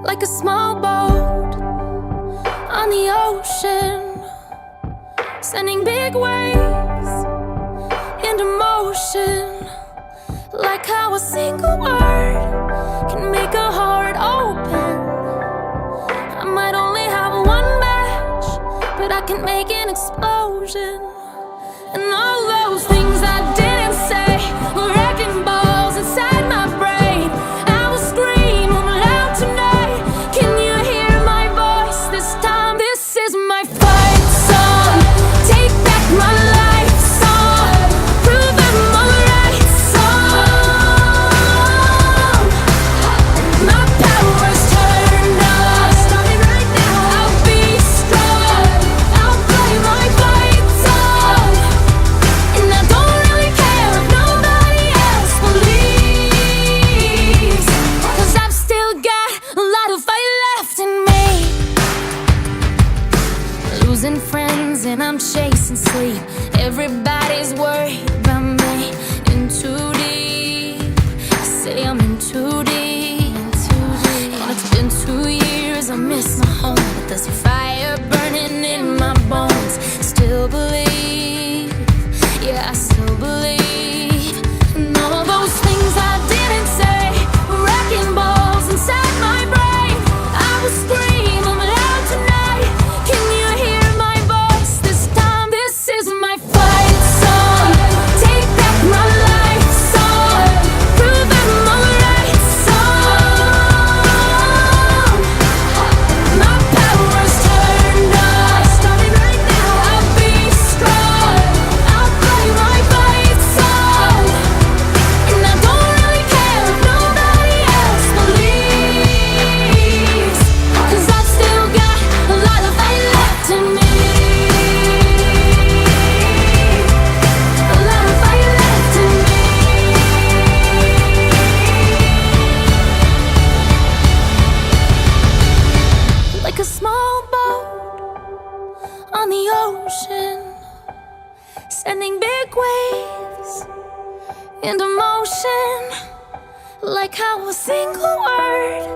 like a small boat on the ocean, sending big waves into motion. Like how a single word can make a heart open. I might only have one match, but I can make an explosion. And all those things I didn't say were wrecking balls inside my brain. I will scream loud tonight. Can you hear my voice this time? This is my fight song. Take back my life song. Prove I'm alright song. My power's turned on. Starting right now. I'll be strong. I'll play my fight song. And I don't really care if nobody else believes, 'cause I've still got a lot of fight left in me. Losing friends and I'm chasing sleep. Everybody's worried about me. In too deep. I say I'm in too deep. And it's been 2 years, I miss my home, but there's a fire burning in my bones. Still believe, yeah, I still believe. And all those things I didn't say were wrecking balls inside my brain. I will scream loud tonight. Can you hear my voice this time? This is my fight song. Take back my life song. Prove I'm alright song. My power's turned on. Starting right now. I'll be strong. I'll play my fight song. And I don't really care if nobody else believes, 'cause I've still got a lot of fight left in me. A lot of fight left in me. Like a small boat on the ocean, sending big waves into motion. Like how a single word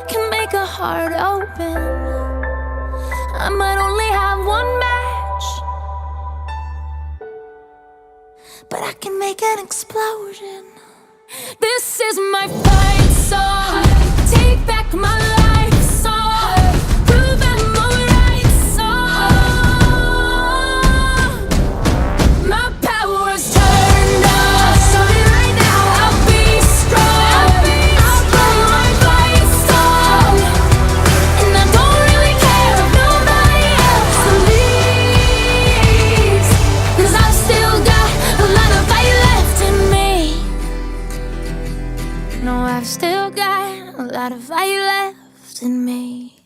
can make a heart open. I might only have one match, but I can make an explosion. This is my fight song. Take back my life song. Prove I'm alright song. My power's turned on. Starting right now. I'll be strong. I'll play my fight song. And I don't really care if nobody else believes, 'cause I've still got a lot of fight left in me. No, I've still got a lot of fight left in me.